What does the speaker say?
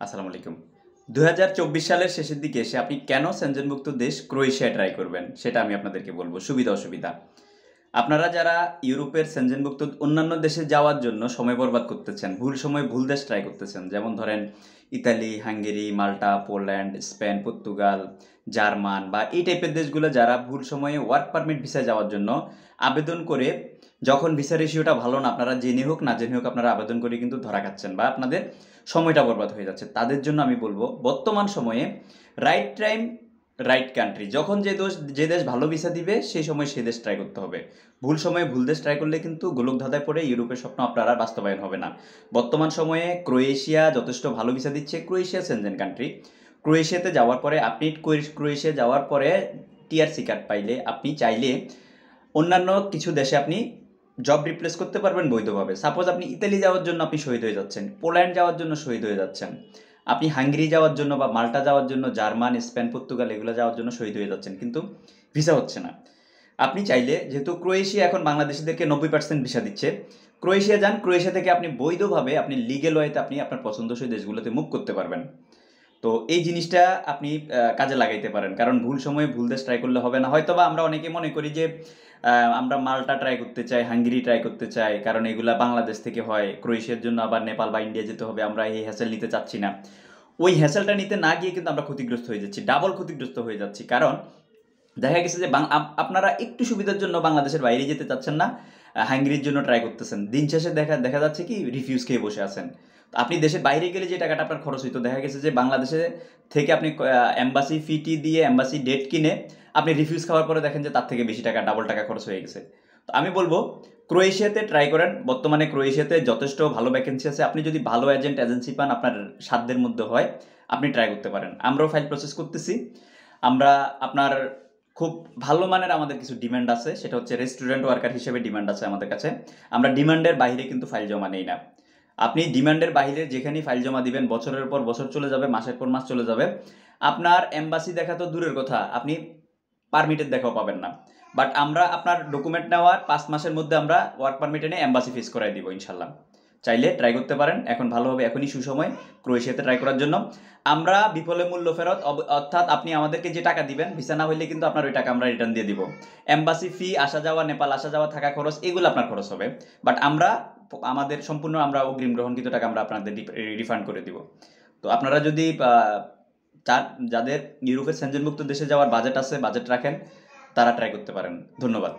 আসসালামু আলাইকুম। ২০২৪ সালের শেষের দিকে এসে আপনি কেন সেনজেনভুক্ত দেশ ক্রোয়েশিয়া ট্রাই করবেন সেটা আমি আপনাদেরকে বলবো সুবিধা-অসুবিধা। আপনারা যারা ইউরোপের সেনজেনভুক্ত অন্যান্য দেশে যাওয়ার জন্য সময় বরবাদ করতেছেন, ভুল সময়ে ভুল দেশ ট্রাই করতেছেন। যেমন ধরেন ইতালি, হাঙ্গেরি, মাল্টা, পোল্যান্ড, স্পেন, পর্তুগাল, জার্মান বা এই টাইপের দেশগুলো যারা ভুল সময়ে ওয়ার্ক পারমিট ভিসায় যাওয়ার জন্য আবেদন করে যখন ভিসা রেশিওটা ভালো না আপনারা জেনে হোক না জেনে হোক আপনারা আবেদন করে কিন্তু ধরা খাচ্ছেন বা আপনাদের সময়টা বরবাদ হয়ে যাচ্ছে। তাদের জন্য আমি বলবো বর্তমান সময়ে রাইট টাইম রাইট কান্ট্রি যখন যে দেশ ভালো ভিসা দিবে সেই সময় সেই দেশ ট্রাই করতে হবে। ভুল সময়ে ভুল দেশ ট্রাই করলে কিন্তু গোলকধাঁধায় পড়ে ইউরোপের স্বপ্ন আপনার আর বাস্তবায়ন হবে না। বর্তমান সময়ে ক্রোয়েশিয়া যথেষ্ট ভালো ভিসা দিচ্ছে। Croatia Shenzhen country. ক্রোয়েশিয়াতে যাওয়ার পরে আপনি ক্রোয়েশিয়া যাওয়ার পরে টিআরসি কার্ড পাইলে আপনি চাইলে অন্যান্য কিছু দেশে আপনি জব রিপ্লেস করতে পারবেন বৈধভাবে। সাপোজ আপনি ইতালি যাওয়ার জন্য আপনি শহীদ হয়ে যাচ্ছেন, পোল্যান্ড যাওয়ার জন্য শহীদ হয়ে যাচ্ছেন, আপনি হাঙ্গেরি যাওয়ার জন্য বা মাল্টা যাওয়ার জন্য, জার্মান, স্পেন, পর্তুগাল এগুলো যাওয়ার জন্য শহীদ হয়ে যাচ্ছেন, কিন্তু ভিসা হচ্ছে না। আপনি চাইলে যেহেতু ক্রোয়েশিয়া এখন বাংলাদেশিদেরকে 90% ভিসা দিচ্ছে, ক্রোয়েশিয়া যান, ক্রোয়েশিয়া থেকে আপনি বৈধভাবে আপনি লিগেল ওয়েতে আপনি আপনার পছন্দসই দেশগুলোতে মুভ করতে পারবেন। তো এই জিনিসটা আপনি কাজে লাগাইতে পারেন, কারণ ভুল সময়ে ভুল দেশ ট্রাই করলে হবে না। হয়তোবা আমরা অনেকে মনে করি যে আমরা মাল্টা ট্রাই করতে চাই, হাঙ্গেরি ট্রাই করতে চাই, কারণ এগুলা বাংলাদেশ থেকে হয়, ক্রোয়েশিয়ার জন্য আবার নেপাল বা ইন্ডিয়া যেতে হবে, আমরা এই হ্যাসেল নিতে চাচ্ছি না। ওই হ্যাসেলটা নিতে না গিয়ে কিন্তু আমরা ক্ষতিগ্রস্ত হয়ে যাচ্ছি, ডাবল ক্ষতিগ্রস্ত হয়ে যাচ্ছি। কারণ দেখা গেছে যে আপনারা একটু সুবিধার জন্য বাংলাদেশের বাইরে যেতে চাচ্ছেন না, হাঙ্গেরির জন্য ট্রাই করতেছেন, দিন শেষে দেখা দেখা যাচ্ছে কি রিফিউজ খেয়ে বসে আছেন। তো আপনি দেশের বাইরে গেলে যে টাকাটা আপনার খরচ হইতো, দেখা গেছে যে বাংলাদেশে থেকে আপনি এম্বাসি ফিটি দিয়ে এম্বাসি ডেট কিনে আপনি রিফিউজ খাওয়ার পরে দেখেন যে তার থেকে বেশি টাকা, ডাবল টাকা খরচ হয়ে গেছে। তো আমি বলবো ক্রোয়েশিয়াতে ট্রাই করেন। বর্তমানে ক্রোয়েশিয়াতে যথেষ্ট ভালো ভ্যাকেন্সি আছে। আপনি যদি ভালো এজেন্সি পান, আপনার সাধ্যের মধ্যে হয়, আপনি ট্রাই করতে পারেন। আমরাও ফাইল প্রসেস করতেছি। আমরা আপনার খুব ভালো মানের আমাদের কিছু ডিমান্ড আছে, সেটা হচ্ছে রেস্টুরেন্ট ওয়ার্কার হিসেবে ডিমান্ড আছে আমাদের কাছে। আমরা ডিমান্ডের বাইরে কিন্তু ফাইল জমা নেই না। আপনি ডিমান্ডের বাইরে যেখানেই ফাইল জমা দিবেন, বছরের পর বছর চলে যাবে, মাসের পর মাস চলে যাবে, আপনার এম্বাসি দেখা তো দূরের কথা, আপনি পারমিটের দেখাও পাবেন না। বাট আমরা আপনার ডকুমেন্ট নেওয়ার 5 মাসের মধ্যে আমরা ওয়ার্ক পারমিট এনে এম্বাসি ফিস করাই দিব ইনশাল্লাহ। চাইলে ট্রাই করতে পারেন, এখন ভালো হবে, এখনই সুসময় ক্রোয়েশিয়াতে ট্রাই করার জন্য। আমরা বিফলে মূল্য ফেরত, অর্থাৎ আপনি আমাদেরকে যে টাকা দিবেন, ভিসা না হইলে কিন্তু আপনার ওই টাকা আমরা রিটার্ন দিয়ে দিব। এম্বাসি ফি, আসা যাওয়া, নেপাল আসা যাওয়া, থাকা খরচ, এগুলো আপনার খরচ হবে। বাট আমরা আমাদের সম্পূর্ণ আমরা অগ্রিম গ্রহণকৃত টাকা আমরা আপনাদের রিফান্ড করে দিব। তো আপনারা যদি যাদের ইউরোপের সেনজেনভুক্ত দেশে যাওয়ার বাজেট আছে, বাজেট রাখেন, তারা ট্রাই করতে পারেন। ধন্যবাদ।